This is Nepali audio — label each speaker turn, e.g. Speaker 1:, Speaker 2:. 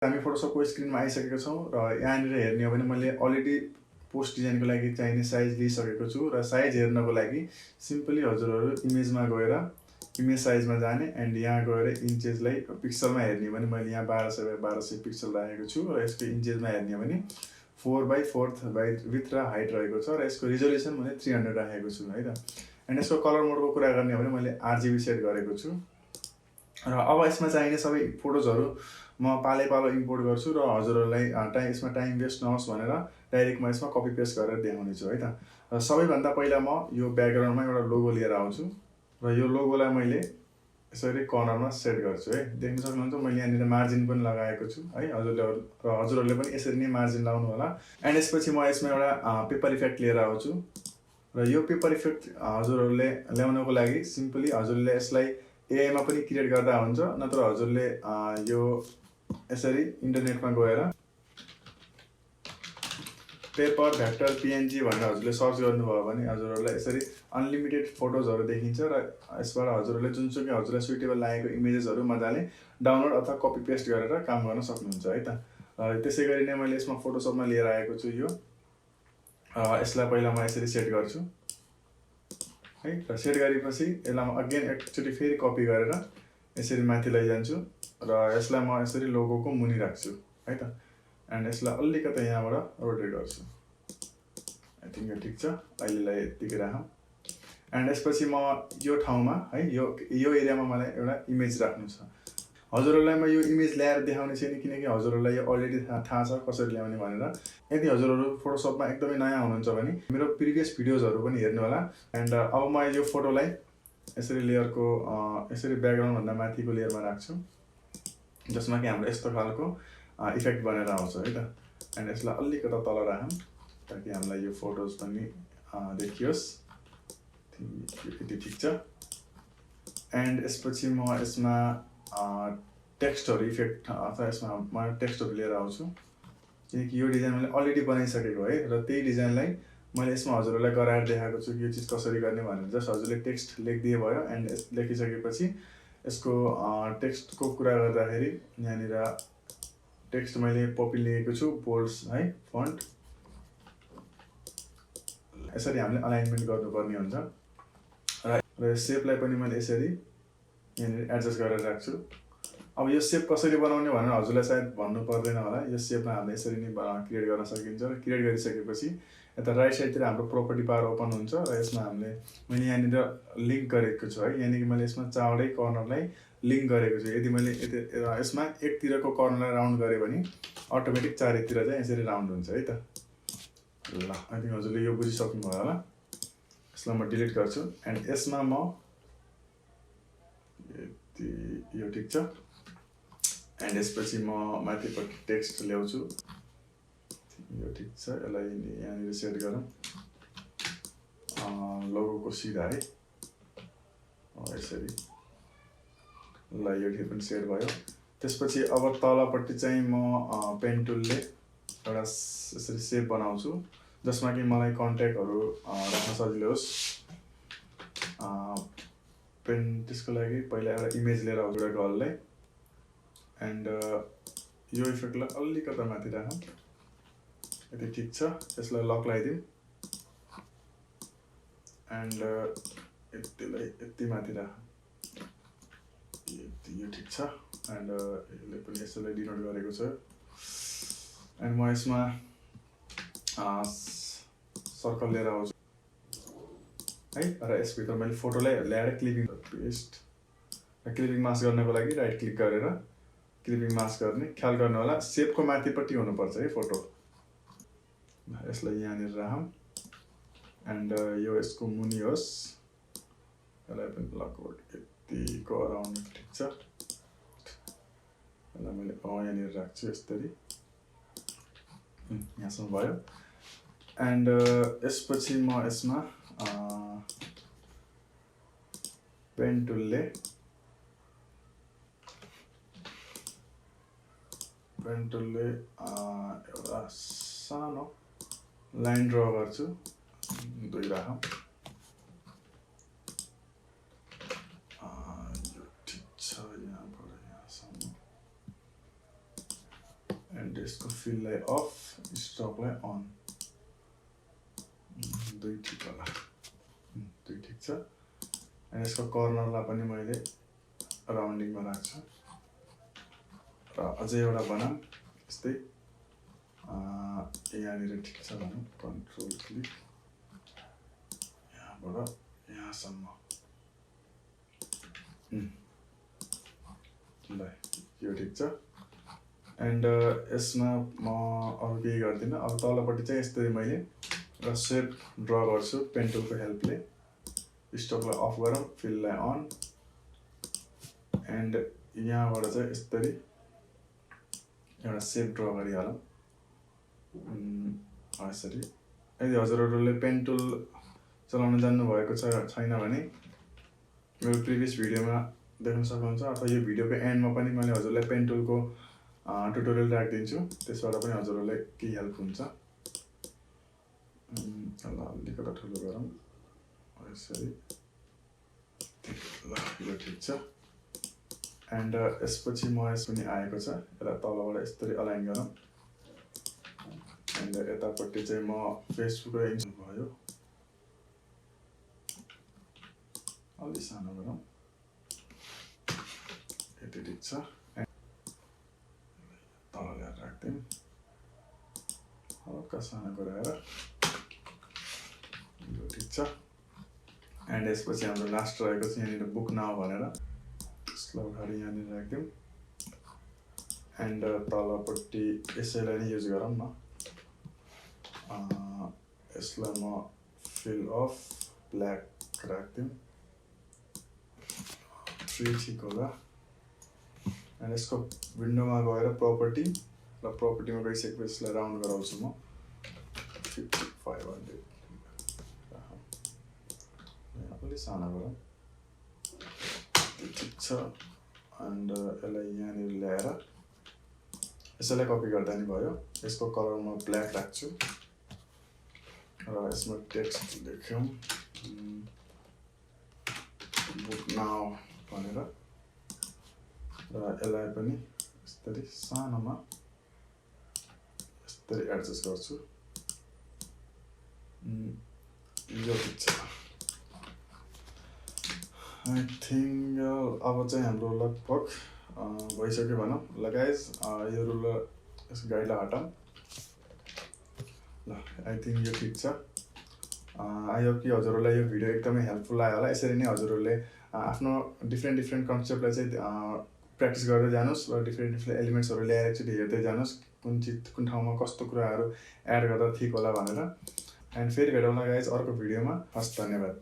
Speaker 1: हामी फोटोसपको स्क्रिनमा आइसकेका छौँ र यहाँनिर हेर्ने हो भने मैले अलरेडी पोस्ट डिजाइनको लागि चाहिने साइज लिइसकेको छु र साइज हेर्नको लागि सिम्पली हजुरहरू इमेजमा गएर इमेज साइजमा जाने एन्ड यहाँ गएर इन्चेसलाई पिक्सलमा हेर्ने हो भने मैले यहाँ 1200 पिक्सल राखेको छु र यसको इन्चेसमा हेर्ने हो भने 4/4 विथ र हाइट रहेको छ र यसको रिजोल्युसन मैले 300 राखेको छु है त। एन्ड यसको कलर मोडको कुरा गर्ने हो भने मैले RGB सेट गरेको छु र अब यसमा चाहिने सबै फोटोजहरू म पालो इम्पोर्ट गर्छु र हजुरहरूलाई यसमा टाइम वेस्ट नहोस् भनेर डाइरेक्ट म यसमा कपी पेस्ट गरेर देखाउने छु है त। र सबैभन्दा पहिला म यो ब्याकग्राउन्डमा एउटा लोगो लिएर आउँछु र यो लोगोलाई मैले यसरी कर्नरमा सेट गर्छु है। देख्न सक्नुहुन्छ मैले यहाँनिर मार्जिन पनि लगाएको छु है। हजुरहरूले पनि यसरी नै मार्जिन लगाउनु होला। एन्ड यसपछि म यसमा एउटा पेपर इफेक्ट लिएर आउँछु र यो पेपर इफेक्ट हजुरहरूले ल्याउनको लागि सिम्पली हजुरले यसलाई एआईमा पनि क्रिएट गर्दा हुन्छ, नत्र हजुरले यो यसरी इन्टरनेटमा गएर पेपर भेक्टर PNG भनेर हजुरले सर्च गर्नुभयो भने हजुरहरूलाई यसरी अनलिमिटेड फोटोजहरू देखिन्छ र यसबाट हजुरहरूले जुनसुकै हजुरलाई सुइटेबल लागेको इमेजेसहरू मजाले डाउनलोड अथवा कपी पेस्ट गरेर काम गर्न सक्नुहुन्छ है त। त्यसै गरी नै मैले यसमा फोटोसपमा लिएर आएको छु यो। यसलाई पहिला म यसरी सेट गर्छु है र सेट गरेपछि यसलाई म अगेन एकचोटि फेरि कपी गरेर यसरी माथि लैजान्छु र यसलाई म यसरी लोगोको मुनि राख्छु है त। एन्ड यसलाई अलिकति यहाँबाट रोटेट गर्छु। आई थिङ्क यो ठिक छ, अहिलेलाई यतिकै राखौँ। एन्ड यसपछि म यो ठाउँमा है यो एरियामा मलाई एउटा इमेज राख्नु छ। हजुरहरूलाई म यो इमेज ल्याएर देखाउने छैन किनकि हजुरहरूलाई यो अलरेडी थाहा छ कसरी ल्याउने भनेर। यदि हजुरहरू फोटोसपमा एकदमै नयाँ हुनुहुन्छ भने मेरो प्रिभियस भिडियोजहरू पनि हेर्नु होला। एन्ड अब म यो फोटोलाई यसरी लेयरको यसरी ब्याकग्राउन्डभन्दा माथिको लेयरमा राख्छु जसमा कि हाम्रो यस्तो खालको इफेक्ट बनेर आउँछ है त। एन्ड यसलाई अलिकति तल राखौँ ताकि हामीलाई यो फोटोज पनि देखियोस्। यति ठिक छ। एन्ड यसपछि म यसमा टेक्स्टहरू इफेक्ट अथवा यसमा म टेक्स्टहरू लिएर आउँछु किनकि यो डिजाइन मैले अलरेडी बनाइसकेको है र त्यही डिजाइनलाई मैले यसमा हजुरहरूलाई गराएर देखाएको छु कि यो चिज कसरी गर्ने भनेर। जस्ट हजुरले टेक्स्ट लेखिदिए भयो। एन्ड लेखिसकेपछि यसको टेक्स्टको कुरा गर्दाखेरि यहाँनिर टेक्स्ट मैले पपी लिएको छु बोल्ड्स है फन्ट। यसरी हामीले अलाइनमेन्ट गर्नुपर्ने हुन्छ र सेपलाई पनि मैले यसरी यहाँनिर एडजस्ट गरेर राख्छु। अब यो सेप कसरी बनाउने भनेर हजुरलाई सायद भन्नु पर्दैन होला। यो सेपमा हामीले यसरी नै क्रिएट गर्न सकिन्छ र क्रिएट गरिसकेपछि यता राइट साइडतिर हाम्रो प्रोपर्टी बार ओपन हुन्छ र यसमा मैले यहाँनिर लिङ्क गरेको छु है। यहाँनिर मैले यसमा चारवटै कर्नरलाई लिङ्क गरेको छु। यदि मैले यसमा एकतिरको कर्नरलाई राउन्ड गरेँ भने अटोमेटिक चारैतिर चाहिँ यसरी राउन्ड हुन्छ है त। ल आई थिङ्क हजुरले यो बुझिसक्नुभयो होला। यसलाई म डिलिट गर्छु। एन्ड यसमा म यो ठिक छ। एन्ड यसपछि म माथिपट्टि टेक्स्ट ल्याउँछु। यो ठिक छ। यसलाई यहाँनिर सेट गरौँ लोगोको सिधा है यसरी। ल यो ठिक पनि सेट भयो। त्यसपछि अब तलपट्टि चाहिँ म पेन टुलले एउटा यसरी सेप बनाउँछु जसमा कि मलाई कन्ट्याक्टहरू राख्न सजिलो होस्। त्यसको लागि पहिला एउटा इमेज लिएर आउँछु एउटा गर्ललाई। एन्ड यो इफेक्टलाई अलिकति माथि राखौँ। यति ठिक छ। यसलाई लक लगाइदिउँ। एन्ड यतिलाई यति माथि राखौँ। यो ठिक छ। एन्ड यसले पनि यसलाई डिनोट गरेको छ। एन्ड म यसमा सर्कल लिएर आउँछु है र यसभित्र मैले फोटोलाई ल्याएर क्लिपिङ पेस्ट र क्लिपिङ मास्क गर्नको लागि राइट क्लिक गरेर क्लिपिङ मास्क गर्ने ख्याल गर्नु होला। सेपको माथिपट्टि हुनुपर्छ है फोटो। यसलाई यहाँनिर राखौँ। एन्ड यो यसको मुनि होस्। यसलाई पनि लगभग यतिको अराउन्ड ठिक छ। यसलाई मैले यहाँनिर राख्छु यसरी। यहाँसम्म भयो। एन्ड यसपछि म यसमा पेन टुलले एउटा सानो लाइन ड्र गर्छु। दुई राखौँ। यो ठिक छ। यहाँबाट यहाँसम्म यसको फिललाई अफ, स्ट्रोकलाई अन, 2 ठिक होला, 2 ठिक छ। अनि यसको कर्नरलाई पनि मैले राउन्डिङमा राख्छु र अझै एउटा बनाऊँ यस्तै यहाँनिर ठिक छ भनौँ, कन्ट्रोल क्लिक यहाँबाट यहाँसम्म, ल यो ठिक छ। एन्ड यसमा म अरू केही गर्दिनँ। अब तलपट्टि चाहिँ यस्तै मैले एउटा सेप ड्र गर्छु पेन टुलको हेल्पले। स्ट्रोकलाई अफ गरौँ, फिललाई अन, एन्ड यहाँबाट चाहिँ यसरी एउटा सेप ड्र गरिहालौँ यसरी। यदि हजुरहरूले पेन टुल चलाउन जान्नुभएको छैन भने मेरो प्रिभियस भिडियोमा देख्न सक्नुहुन्छ, अथवा यो भिडियोको एन्डमा पनि मैले हजुरलाई पेन टुलको ट्युटोरियल राखिदिन्छु, त्यसबाट पनि हजुरहरूलाई केही हेल्प हुन्छ। ल अलिकति ठुलो गरौँ यसरी, ल यो ठिक छ। एन्ड यसपछि म यस पनि आएको छ, यसलाई तलबाट यसरी अलाइन गरौँ। एन्ड यतापट्टि चाहिँ म फेसबुक र इन्स्टा भयो, अलि सानो गरौँ, यति ठिक छ। तल ल्याएर राख्दिउँ, हल्का सानो गराएर, यो ठिक छ। एन्ड यसपछि हाम्रो लास्ट रहेको छ यहाँनिर बुक नाउ भनेर, यसलाई उठाएर यहाँनिर राखिदिउँ। एन्ड तलपट्टि यसैलाई नै युज गरौँ न, यसलाई म फिल अफ ब्ल्याक राखिदिउँ, 3 ठिक होला। एन्ड यसको विन्डोमा गएर प्रपर्टी, र प्रपर्टीमा गइसकेपछि यसलाई राउन्ड गराउँछु म 500, अलि सानो गरौँ, ठिक छ। एन्ड यसलाई यहाँनिर ल्याएर यसैलाई कपी गर्दा नि भयो। यसको कलर म ब्ल्याक राख्छु र यसमा टेक्स्ट लेख्यौँ बुक नाउ भनेर, र यसलाई पनि यसरी सानोमा यसरी एडजस्ट गर्छु, यो ठिक छ। आई थिङ्क अब चाहिँ हाम्रो लगभग भइसक्यो भनौँ। ल गाइज, यो रुलर यस गाइडलाई हटाऊँ। ल आई थिङ्क यो ठिक छ। आई होप कि हजुरहरूलाई यो भिडियो एकदमै हेल्पफुल लाग्यो होला। यसरी नै हजुरहरूले आफ्नो डिफ्रेन्ट कन्सेप्टलाई चाहिँ प्र्याक्टिस गर्दै जानुहोस् र डिफ्रेन्ट एलिमेन्ट्सहरू ल्याएर एकचोटि हेर्दै जानुहोस्, कुन ठाउँमा कस्तो कुराहरू एड गर्दा ठिक होला भनेर। एन्ड फेरि भेटौँला गाइज अर्को भिडियोमा। हस्, धन्यवाद।